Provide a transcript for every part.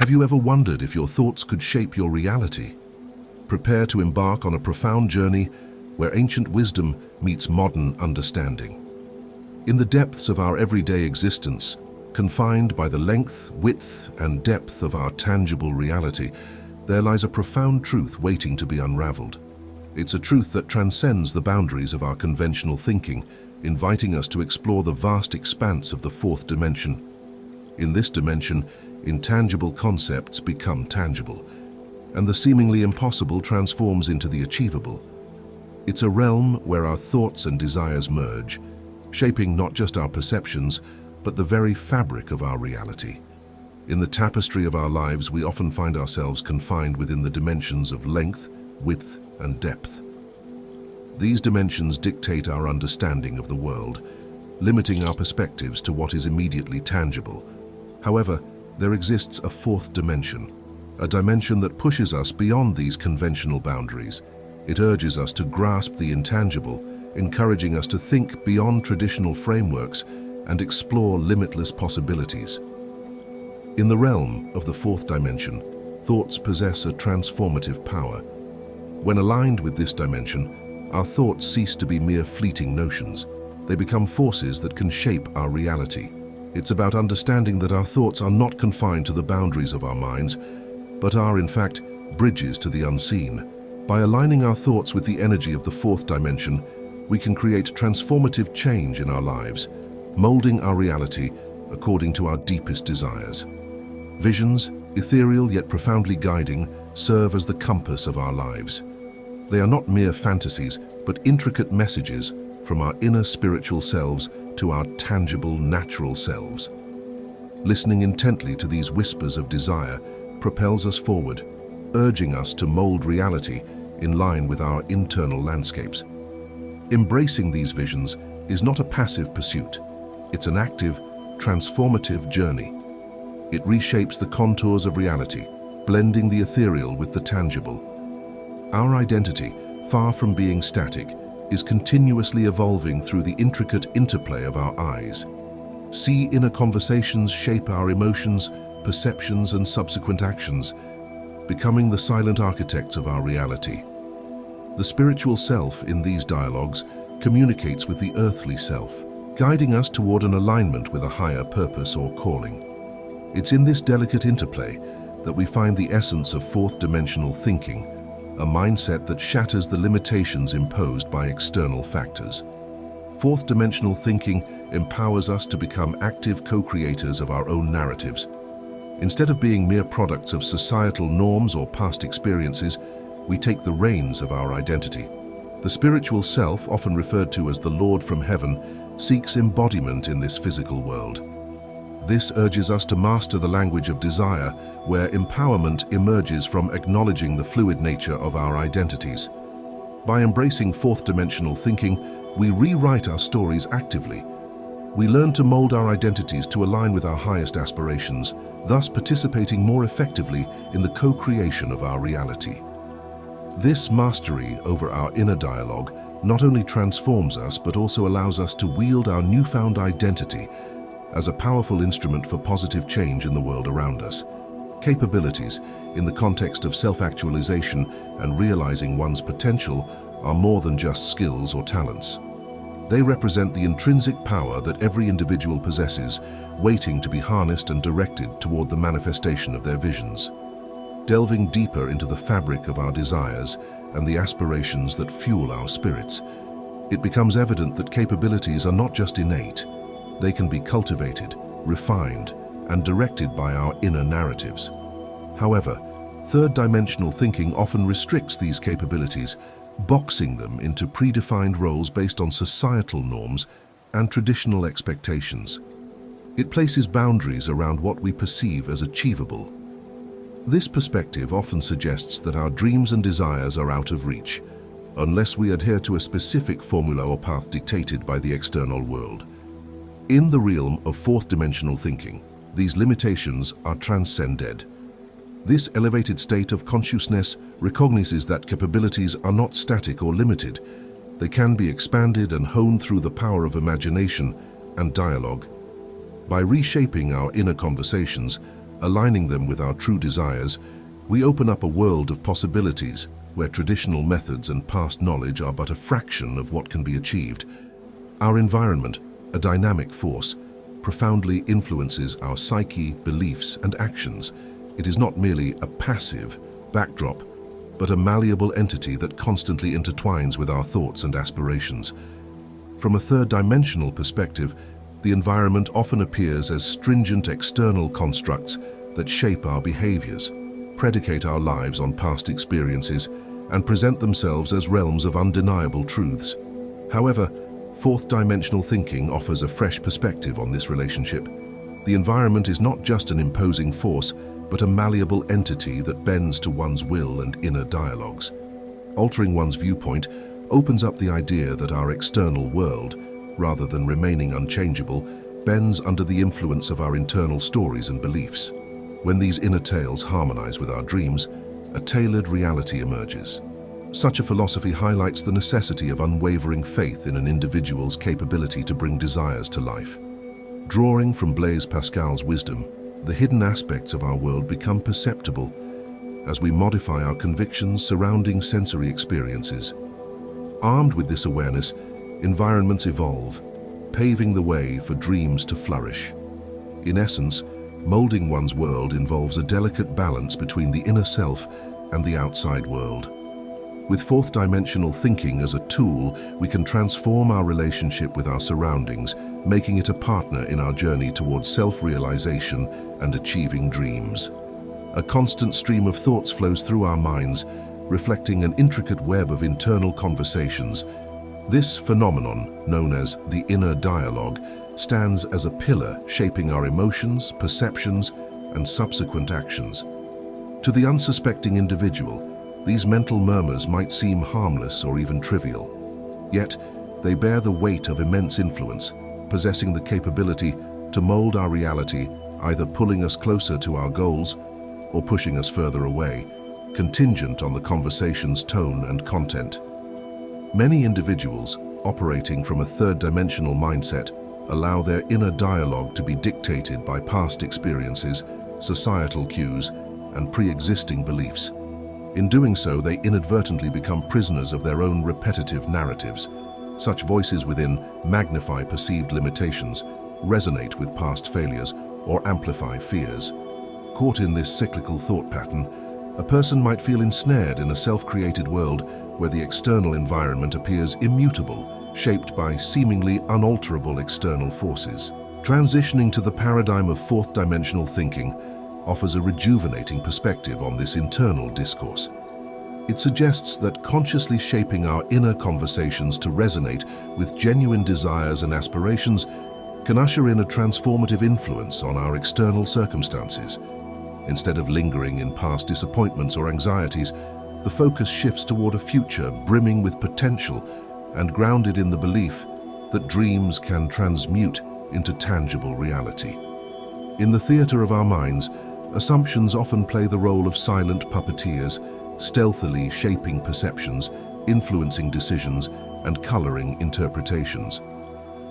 Have you ever wondered if your thoughts could shape your reality? Prepare to embark on a profound journey where ancient wisdom meets modern understanding. In the depths of our everyday existence, confined by the length, width, and depth of our tangible reality, there lies a profound truth waiting to be unraveled. It's a truth that transcends the boundaries of our conventional thinking, inviting us to explore the vast expanse of the fourth dimension. In this dimension, intangible concepts become tangible, and the seemingly impossible transforms into the achievable. It's a realm where our thoughts and desires merge, shaping not just our perceptions, but the very fabric of our reality. In the tapestry of our lives, we often find ourselves confined within the dimensions of length, width, and depth. These dimensions dictate our understanding of the world, limiting our perspectives to what is immediately tangible. However, there exists a fourth dimension, a dimension that pushes us beyond these conventional boundaries. It urges us to grasp the intangible, encouraging us to think beyond traditional frameworks and explore limitless possibilities. In the realm of the fourth dimension, thoughts possess a transformative power. When aligned with this dimension, our thoughts cease to be mere fleeting notions. They become forces that can shape our reality. It's about understanding that our thoughts are not confined to the boundaries of our minds, but are, in fact, bridges to the unseen. By aligning our thoughts with the energy of the fourth dimension, we can create transformative change in our lives, molding our reality according to our deepest desires. Visions, ethereal yet profoundly guiding, serve as the compass of our lives. They are not mere fantasies, but intricate messages from our inner spiritual selves to our tangible, natural selves. Listening intently to these whispers of desire propels us forward, urging us to mold reality in line with our internal landscapes. Embracing these visions is not a passive pursuit. It's an active, transformative journey. It reshapes the contours of reality, blending the ethereal with the tangible. Our identity, far from being static, is continuously evolving through the intricate interplay of our eyes. See inner conversations shape our emotions, perceptions, and subsequent actions, becoming the silent architects of our reality. The spiritual self in these dialogues communicates with the earthly self, guiding us toward an alignment with a higher purpose or calling. It's in this delicate interplay that we find the essence of fourth-dimensional thinking, a mindset that shatters the limitations imposed by external factors. Fourth-dimensional thinking empowers us to become active co-creators of our own narratives. Instead of being mere products of societal norms or past experiences, we take the reins of our identity. The spiritual self, often referred to as the Lord from heaven, seeks embodiment in this physical world. This urges us to master the language of desire, where empowerment emerges from acknowledging the fluid nature of our identities. By embracing fourth-dimensional thinking, we rewrite our stories actively. We learn to mold our identities to align with our highest aspirations, thus participating more effectively in the co-creation of our reality. This mastery over our inner dialogue not only transforms us, but also allows us to wield our newfound identity as a powerful instrument for positive change in the world around us. Capabilities, in the context of self-actualization and realizing one's potential, are more than just skills or talents. They represent the intrinsic power that every individual possesses, waiting to be harnessed and directed toward the manifestation of their visions. Delving deeper into the fabric of our desires and the aspirations that fuel our spirits, it becomes evident that capabilities are not just innate. They can be cultivated, refined, and directed by our inner narratives. However, third-dimensional thinking often restricts these capabilities, boxing them into predefined roles based on societal norms and traditional expectations. It places boundaries around what we perceive as achievable. This perspective often suggests that our dreams and desires are out of reach, unless we adhere to a specific formula or path dictated by the external world. In the realm of fourth-dimensional thinking, these limitations are transcended. This elevated state of consciousness recognizes that capabilities are not static or limited. They can be expanded and honed through the power of imagination and dialogue. By reshaping our inner conversations, Aligning them with our true desires, we open up a world of possibilities where traditional methods and past knowledge are but a fraction of what can be achieved. Our environment, a dynamic force, profoundly influences our psyche, beliefs, and actions. It is not merely a passive backdrop, but a malleable entity that constantly intertwines with our thoughts and aspirations. From a third-dimensional perspective, the environment often appears as stringent external constructs that shape our behaviors, predicate our lives on past experiences, and present themselves as realms of undeniable truths. However, fourth-dimensional thinking offers a fresh perspective on this relationship. The environment is not just an imposing force, but a malleable entity that bends to one's will and inner dialogues. Altering one's viewpoint opens up the idea that our external world, rather than remaining unchangeable, bends under the influence of our internal stories and beliefs. When these inner tales harmonize with our dreams, a tailored reality emerges. Such a philosophy highlights the necessity of unwavering faith in an individual's capability to bring desires to life. Drawing from Blaise Pascal's wisdom, the hidden aspects of our world become perceptible as we modify our convictions surrounding sensory experiences. Armed with this awareness, environments evolve, paving the way for dreams to flourish. In essence, molding one's world involves a delicate balance between the inner self and the outside world. With fourth-dimensional thinking as a tool, we can transform our relationship with our surroundings, making it a partner in our journey towards self-realization and achieving dreams. A constant stream of thoughts flows through our minds, reflecting an intricate web of internal conversations. This phenomenon, known as the inner dialogue, stands as a pillar shaping our emotions, perceptions, and subsequent actions. To the unsuspecting individual, these mental murmurs might seem harmless or even trivial. Yet, they bear the weight of immense influence, possessing the capability to mold our reality, either pulling us closer to our goals or pushing us further away, contingent on the conversation's tone and content. Many individuals, operating from a third-dimensional mindset, allow their inner dialogue to be dictated by past experiences, societal cues, and pre-existing beliefs. In doing so, they inadvertently become prisoners of their own repetitive narratives. Such voices within magnify perceived limitations, resonate with past failures, or amplify fears. Caught in this cyclical thought pattern, a person might feel ensnared in a self-created world where the external environment appears immutable, shaped by seemingly unalterable external forces. Transitioning to the paradigm of fourth-dimensional thinking offers a rejuvenating perspective on this internal discourse. It suggests that consciously shaping our inner conversations to resonate with genuine desires and aspirations can usher in a transformative influence on our external circumstances. Instead of lingering in past disappointments or anxieties, the focus shifts toward a future brimming with potential and grounded in the belief that dreams can transmute into tangible reality. In the theater of our minds, assumptions often play the role of silent puppeteers, stealthily shaping perceptions, influencing decisions, and coloring interpretations.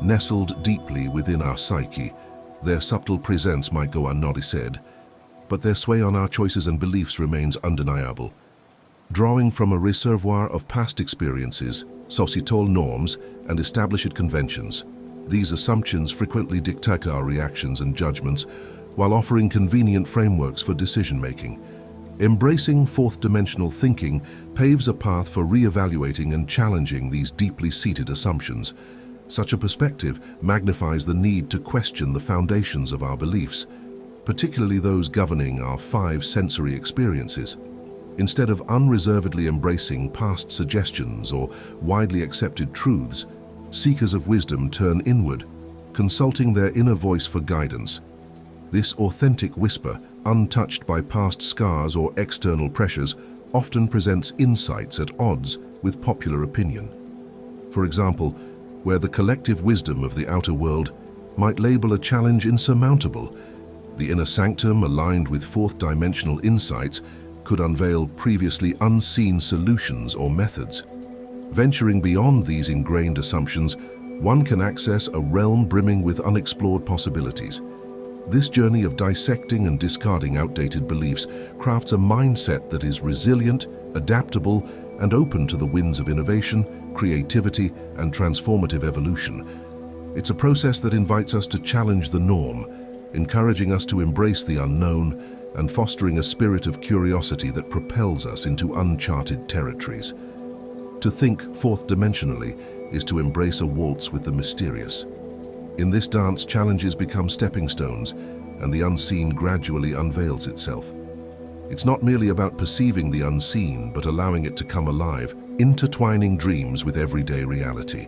Nestled deeply within our psyche, their subtle presence might go unnoticed, but their sway on our choices and beliefs remains undeniable. Drawing from a reservoir of past experiences, societal norms, and established conventions, these assumptions frequently dictate our reactions and judgments while offering convenient frameworks for decision-making. Embracing fourth-dimensional thinking paves a path for re-evaluating and challenging these deeply seated assumptions. Such a perspective magnifies the need to question the foundations of our beliefs, particularly those governing our five sensory experiences. Instead of unreservedly embracing past suggestions or widely accepted truths, seekers of wisdom turn inward, consulting their inner voice for guidance. This authentic whisper, untouched by past scars or external pressures, often presents insights at odds with popular opinion. For example, where the collective wisdom of the outer world might label a challenge insurmountable, the inner sanctum, aligned with fourth-dimensional insights, could unveil previously unseen solutions or methods. Venturing beyond these ingrained assumptions, one can access a realm brimming with unexplored possibilities. This journey of dissecting and discarding outdated beliefs crafts a mindset that is resilient, adaptable, and open to the winds of innovation, creativity, and transformative evolution. It's a process that invites us to challenge the norm, encouraging us to embrace the unknown and fostering a spirit of curiosity that propels us into uncharted territories. To think fourth dimensionally is to embrace a waltz with the mysterious. In this dance, challenges become stepping stones, and the unseen gradually unveils itself. It's not merely about perceiving the unseen, but allowing it to come alive, intertwining dreams with everyday reality.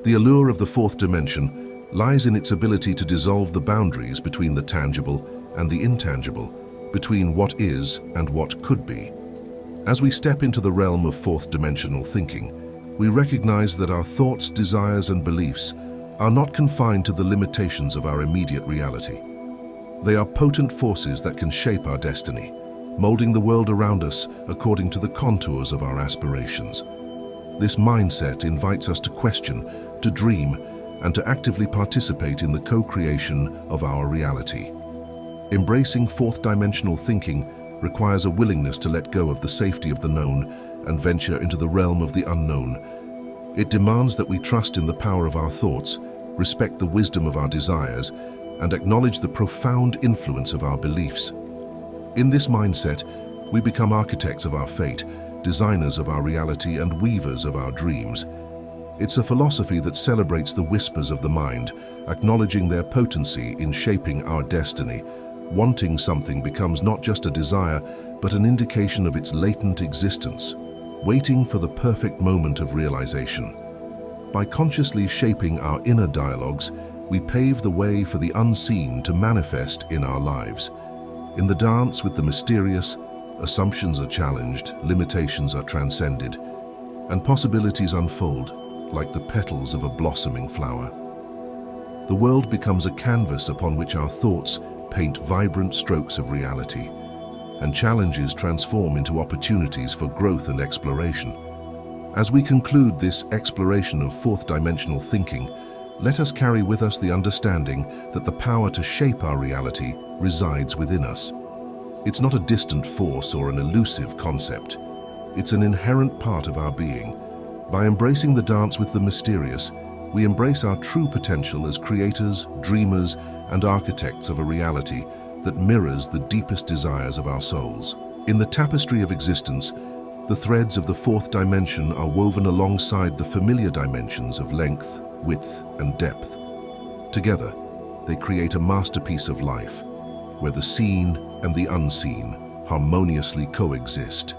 The allure of the fourth dimension lies in its ability to dissolve the boundaries between the tangible and the intangible, between what is and what could be. As we step into the realm of fourth dimensional thinking, we recognize that our thoughts, desires, and beliefs are not confined to the limitations of our immediate reality. They are potent forces that can shape our destiny, molding the world around us according to the contours of our aspirations. This mindset invites us to question, to dream, and to actively participate in the co-creation of our reality. Embracing fourth dimensional thinking requires a willingness to let go of the safety of the known and venture into the realm of the unknown. It demands that we trust in the power of our thoughts, respect the wisdom of our desires, and acknowledge the profound influence of our beliefs. In this mindset, we become architects of our fate, designers of our reality, and weavers of our dreams. It's a philosophy that celebrates the whispers of the mind, acknowledging their potency in shaping our destiny. Wanting something becomes not just a desire, but an indication of its latent existence, waiting for the perfect moment of realization. By consciously shaping our inner dialogues, we pave the way for the unseen to manifest in our lives. In the dance with the mysterious, assumptions are challenged, limitations are transcended, and possibilities unfold like the petals of a blossoming flower. The world becomes a canvas upon which our thoughts paint vibrant strokes of reality, and challenges transform into opportunities for growth and exploration. As we conclude this exploration of fourth dimensional thinking, let us carry with us the understanding that the power to shape our reality resides within us. It's not a distant force or an elusive concept. It's an inherent part of our being. By embracing the dance with the mysterious, we embrace our true potential as creators, dreamers, and architects of a reality that mirrors the deepest desires of our souls. In the tapestry of existence, the threads of the fourth dimension are woven alongside the familiar dimensions of length, width, and depth. Together, they create a masterpiece of life, where the seen and the unseen harmoniously coexist.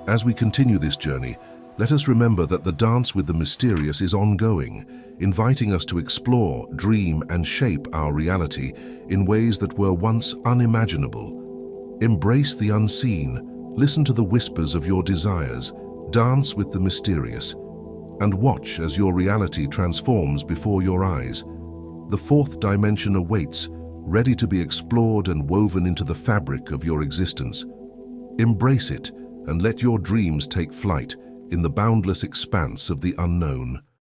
As we continue this journey, let us remember that the dance with the mysterious is ongoing, inviting us to explore, dream, and shape our reality in ways that were once unimaginable. Embrace the unseen, listen to the whispers of your desires, dance with the mysterious, and watch as your reality transforms before your eyes. The fourth dimension awaits, ready to be explored and woven into the fabric of your existence. Embrace it and let your dreams take flight in the boundless expanse of the unknown.